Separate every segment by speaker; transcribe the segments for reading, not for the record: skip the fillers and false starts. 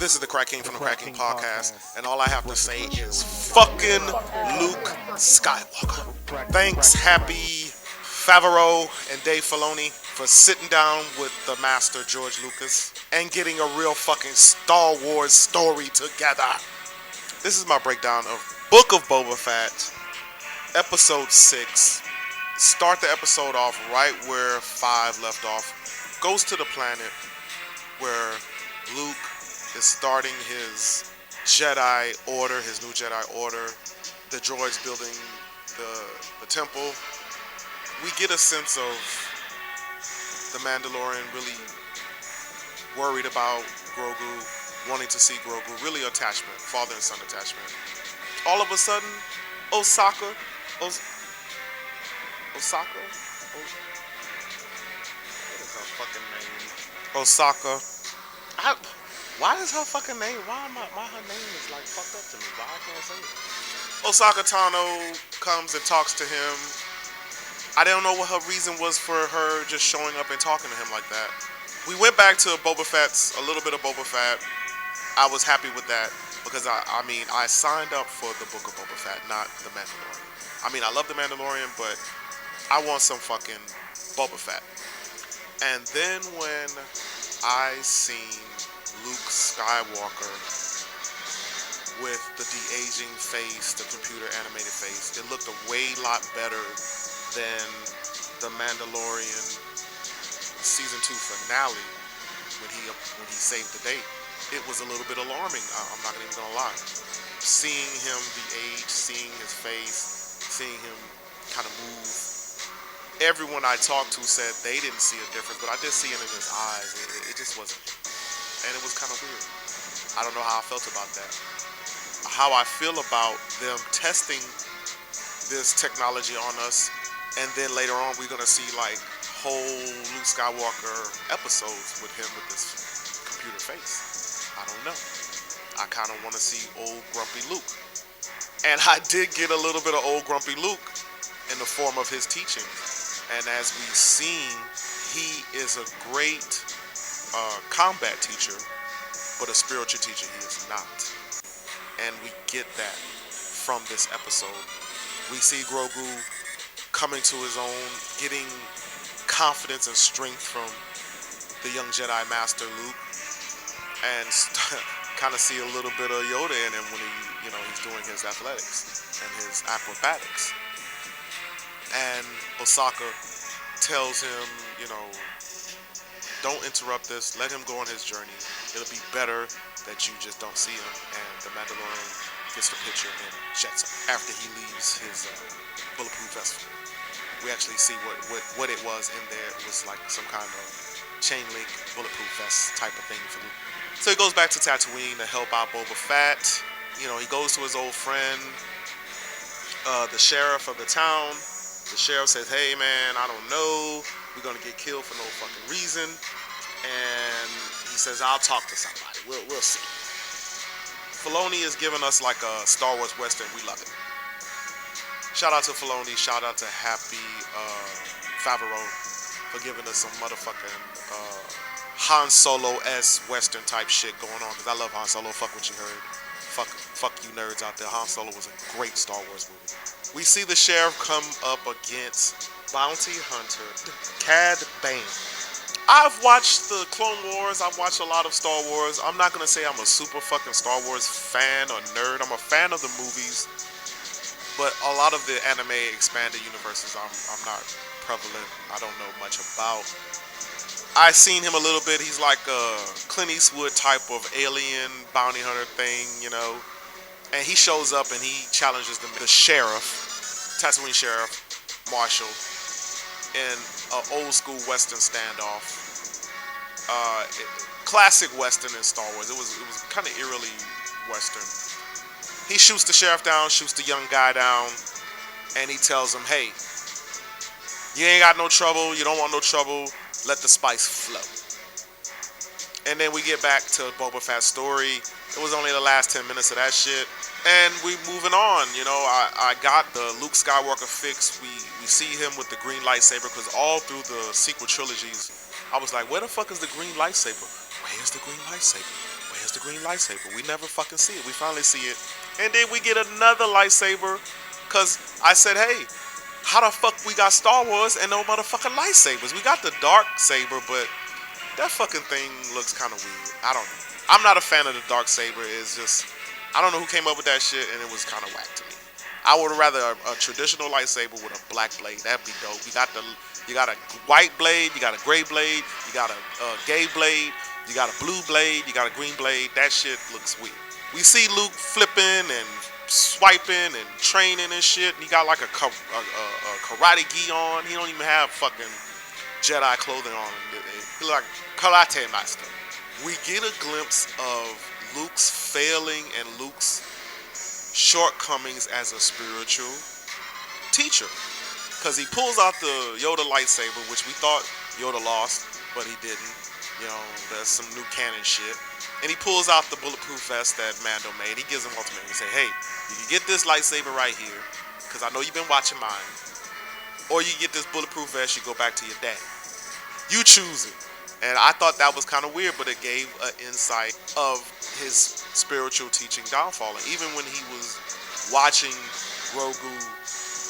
Speaker 1: This is the Crack King
Speaker 2: The
Speaker 1: from the
Speaker 2: Crack
Speaker 1: Cracking
Speaker 2: King
Speaker 1: Podcast,
Speaker 2: Podcast.
Speaker 1: and all I have to say is fucking Luke Skywalker. Thanks, Happy Favreau and Dave Filoni, for sitting down with the master George Lucas and getting a real fucking Star Wars story together. This is my breakdown of Book of Boba Fett, Episode 6. Start the episode off right where 5 left off. Goes to the planet where Luke is starting his Jedi Order, his new Jedi Order. The droids building the temple. We get a sense of the Mandalorian really worried about Grogu, wanting to see Grogu, really attachment, father and son attachment. All of a sudden, Osaka, Osaka, what is her fucking name? Osaka. Why is her fucking name? Why her name is like fucked up to me? Why I can't say it? Osaka Tano comes and talks to him. I don't know what her reason was for her just showing up and talking to him like that. We went back to Boba Fett's, a little bit of Boba Fett. I was happy with that because I signed up for the Book of Boba Fett, not the Mandalorian. I mean, I love the Mandalorian, but I want some fucking Boba Fett. And then when I seen Luke Skywalker with the de-aging face, the computer animated face, it looked a lot better than the Mandalorian season 2 finale when he saved the day. It was a little bit alarming. I'm not even gonna lie. Seeing him de-age, seeing his face, seeing him kind of move. Everyone I talked to said they didn't see a difference, but I did see it in his eyes. It just wasn't. And it was kind of weird. I don't know how I felt about that. How I feel about them testing this technology on us, and then later on we're gonna see like whole Luke Skywalker episodes with him with this computer face. I don't know. I kind of want to see old grumpy Luke, and I did get a little bit of old grumpy Luke in the form of his teachings. And as we've seen, he is a great combat teacher, but a spiritual teacher he is not. And we get that from this episode. We see Grogu coming to his own, getting confidence and strength from the young Jedi Master Luke, and kind of see a little bit of Yoda in him when he's doing his athletics and his acrobatics. And Osaka tells him, don't interrupt this. Let him go on his journey. It'll be better that you just don't see him. And the Mandalorian gets the picture and jets him after he leaves his bulletproof vest. We actually see what it was in there. It was like some kind of chain link bulletproof vest type of thing for Luke. So he goes back to Tatooine to help out Boba Fett. He goes to his old friend, the sheriff of the town. The sheriff says, hey man, I don't know. We're going to get killed for no fucking reason. And he says, I'll talk to somebody. We'll see. Filoni is giving us like a Star Wars Western. We love it. Shout out to Filoni. Shout out to Happy Favreau for giving us some motherfucking Han Solo-esque Western type shit going on. Because I love Han Solo. Fuck what you heard. Fuck you nerds out there. Han Solo was a great Star Wars movie. We see the sheriff come up against bounty hunter Cad Bane. I've watched the Clone Wars. I've watched a lot of Star Wars. I'm not gonna say I'm a super fucking Star Wars fan or nerd. I'm a fan of the movies, but a lot of the anime expanded universes I'm not prevalent. I don't know much about. I seen him a little bit. He's like a Clint Eastwood type of alien bounty hunter thing, And he shows up and he challenges the sheriff, Tatooine Sheriff, Marshall, in an old school Western standoff. Classic Western in Star Wars. It was kind of eerily Western. He shoots the sheriff down, shoots the young guy down, and he tells him, hey, you ain't got no trouble, you don't want no trouble, let the spice flow. And then we get back to Boba Fett's story. It was only the last 10 minutes of that shit. And we moving on, I got the Luke Skywalker fix. We see him with the green lightsaber, because all through the sequel trilogies, I was like, where the fuck is the green lightsaber? Where's the green lightsaber? where's the green lightsaber? We never fucking see it. We finally see it. And then we get another lightsaber. Because I said, hey, how the fuck we got Star Wars and no motherfucking lightsabers? We got the dark saber, but that fucking thing looks kind of weird. I don't know. I'm not a fan of the dark saber. It's just, I don't know who came up with that shit, and it was kind of whack to me. I would rather a traditional lightsaber with a black blade. That'd be dope. You got a white blade, you got a gray blade, you got a gay blade, you got a blue blade, you got a green blade. That shit looks weird. We see Luke flipping and swiping and training and shit. He got like a karate gi on. He don't even have fucking Jedi clothing on. He look like karate master. We get a glimpse of Luke's failing and Luke's shortcomings as a spiritual teacher. Because he pulls out the Yoda lightsaber, which we thought Yoda lost, but he didn't. You know, there's some new canon shit. And he pulls out the bulletproof vest that Mando made. He gives him ultimatum. He say, hey, you can get this lightsaber right here, because I know you've been watching mine. Or you get this bulletproof vest, you go back to your dad. You choose it. And I thought that was kind of weird, but it gave an insight of his spiritual teaching downfall. And even when he was watching Grogu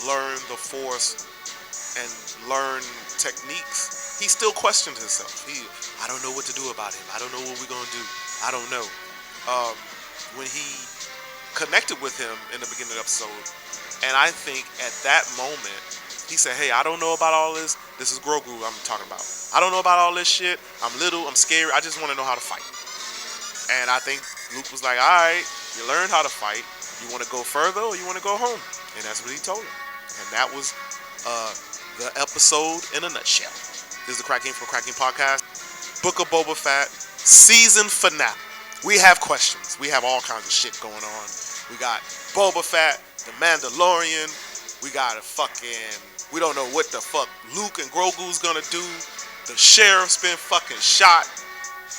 Speaker 1: learn the Force and learn techniques, he still questioned himself. I don't know what to do about him. I don't know what we're going to do. I don't know. When he connected with him in the beginning of the episode, and I think at that moment, he said, hey, I don't know about all this. This is Grogu I'm talking about. I don't know about all this shit. I'm little. I'm scared. I just want to know how to fight. And I think Luke was like, all right, you learned how to fight. You want to go further or you want to go home? And that's what he told him. And that was the episode in a nutshell. This is the CrackedKing from the CrackedKing Podcast. Book of Boba Fett. Season finale. We have questions. We have all kinds of shit going on. We got Boba Fett, the Mandalorian. We got a fucking... We don't know what the fuck Luke and Grogu's gonna do. The sheriff's been fucking shot.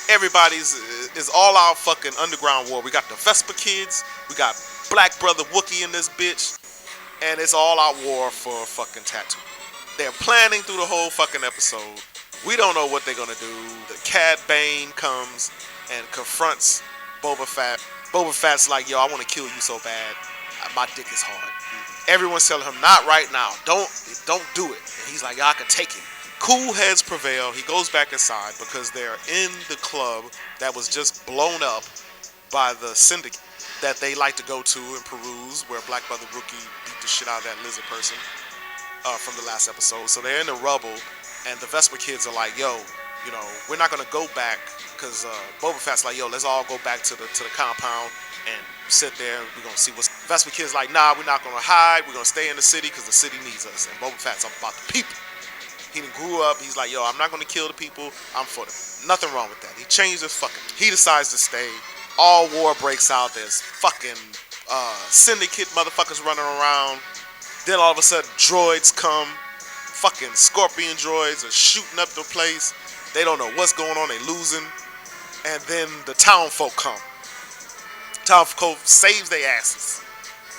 Speaker 1: Everybody's is all out fucking underground war. We got the Vespa kids. We got Black Brother Wookiee in this bitch. And it's all out war for fucking Tatooine. They're planning through the whole fucking episode. We don't know what they're gonna do. The Cad Bane comes and confronts Boba Fett. Boba Fett's like, yo, I want to kill you so bad. My dick is hard. Everyone's telling him, not right now. Don't do it. And he's like, I can take it. Cool heads prevail. He goes back inside because they're in the club that was just blown up by the syndicate that they like to go to and peruse, where Black Brother Wookiee beat the shit out of that lizard person from the last episode. So they're in the rubble, and the Vespa kids are like, yo, you know, we're not going to go back, because Boba Fett's like, yo, let's all go back to the compound and sit there, and we're going to see what's... Vespa kids like, nah, we're not going to hide, we're going to stay in the city because the city needs us. And Boba Fett's up about the people. He done grew up, he's like, yo, I'm not going to kill the people, I'm for them. Nothing wrong with that. He changed his fucking... He decides to stay. All war breaks out, there's fucking syndicate motherfuckers running around. Then all of a sudden, droids come. Fucking scorpion droids are shooting up the place. They don't know what's going on, they losing. And then the town folk come. Town folk saves their asses.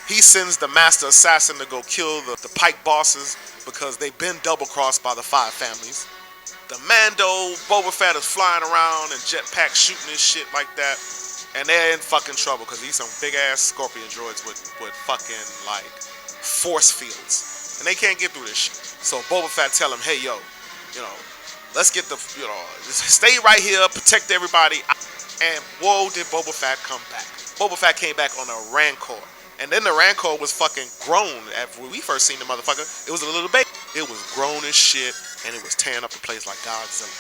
Speaker 1: He sends the master assassin to go kill the Pike bosses because they've been double-crossed by the five families. The Mando, Boba Fett is flying around and jetpack shooting and shit like that. And they're in fucking trouble because these some big-ass scorpion droids with fucking, like, force fields. And they can't get through this shit. So Boba Fett tell him, hey, yo, you know, let's get the, you know, stay right here, protect everybody. And whoa, did Boba Fett come back. Boba Fett came back on a Rancor. And then the Rancor was fucking grown. When we first seen the motherfucker, it was a little baby. It was grown as shit, and it was tearing up the place like Godzilla.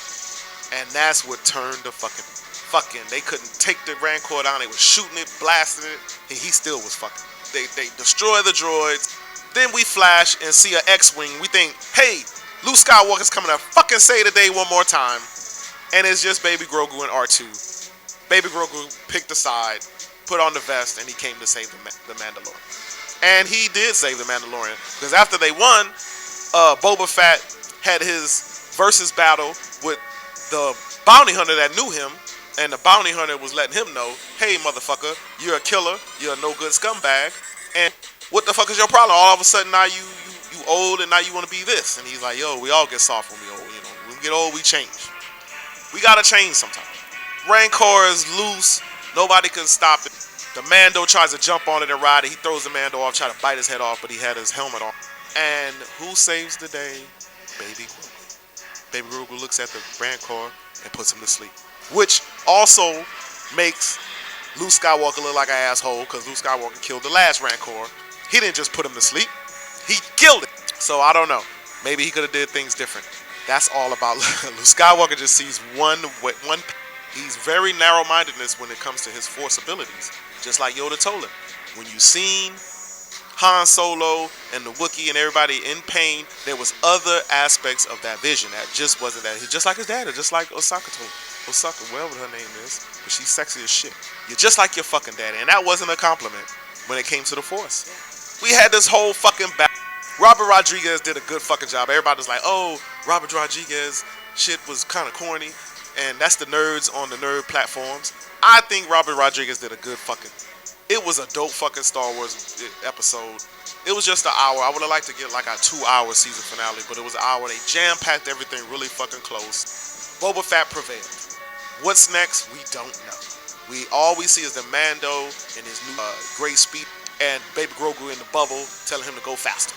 Speaker 1: And that's what turned the fucking, they couldn't take the Rancor down. They was shooting it, blasting it, and he still was fucking. They destroy the droids. Then we flash and see an X-Wing. We think, hey, Luke Skywalker's coming to fucking save the day one more time. And it's just Baby Grogu and R2. Baby Grogu picked a side, put on the vest, and he came to save the Mandalorian. And he did save the Mandalorian. Because after they won, Boba Fett had his versus battle with the bounty hunter that knew him. And the bounty hunter was letting him know, hey, motherfucker, you're a killer. You're a no-good scumbag. And what the fuck is your problem? All of a sudden now you old and now you want to be this. And he's like, yo, we all get soft when we old. You know, when we get old, we change. We gotta change sometimes. Rancor is loose. Nobody can stop it. The Mando tries to jump on it and ride it. He throws the Mando off, try to bite his head off, but he had his helmet on. And who saves the day? Baby Grogu. Baby Grogu looks at the Rancor and puts him to sleep. Which also makes Luke Skywalker look like an asshole, because Luke Skywalker killed the last Rancor. He didn't just put him to sleep. He killed it. So I don't know. Maybe he could have did things different. That's all about Luke Skywalker. Just sees one. He's very narrow-mindedness when it comes to his Force abilities. Just like Yoda told him. When you seen Han Solo and the Wookiee and everybody in pain, there was other aspects of that vision that just wasn't that. He's just like his dad, or just like Osaka told him. Osaka, whatever her name is, but she's sexy as shit. You're just like your fucking daddy, and that wasn't a compliment when it came to the Force. We had this whole fucking battle. Robert Rodriguez did a good fucking job. Everybody was like, oh, Robert Rodriguez shit was kind of corny, and that's the nerds on the nerd platforms. I think Robert Rodriguez did a good fucking. It was a dope fucking Star Wars episode. It was just an hour. I would have liked to get like a 2-hour season finale, but it was an hour. They jam-packed everything really fucking close. Boba Fett prevailed. What's next? We don't know. All we see is the Mando and his new great speed, and Baby Grogu in the bubble telling him to go faster.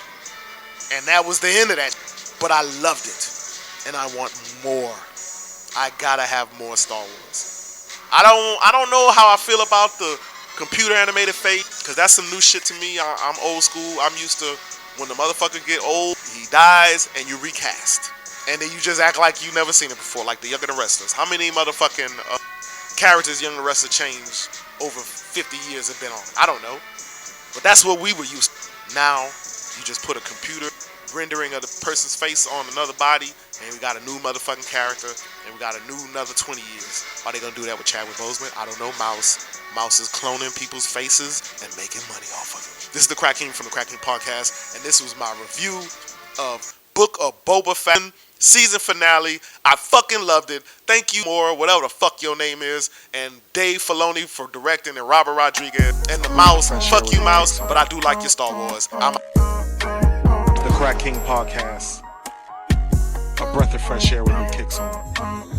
Speaker 1: And that was the end of that. But I loved it, and I want more. I gotta have more Star Wars. I don't know how I feel about the computer animated Fate, because that's some new shit to me. I'm old school. I'm used to when the motherfucker get old, he dies, and you recast. And then you just act like you never seen it before, like the Young and the Restless. How many motherfucking characters Young and the Restless changed over 50 years have been on? I don't know. But that's what we were used to. Now, you just put a computer rendering of the person's face on another body, and we got a new motherfucking character, and we got another 20 years. Are they gonna do that with Chadwick Boseman? I don't know. Mouse is cloning people's faces and making money off of it. This is the CrackedKing from the CrackedKing podcast, and this was my review of Book of Boba Fett season finale. I fucking loved it. Thank you, more whatever the fuck your name is, and Dave Filoni for directing, and Robert Rodriguez and the Mouse. Fuck you, Mouse, but I do like your Star Wars. I'm the CrackedKing podcast. A breath of fresh air when it kicks on.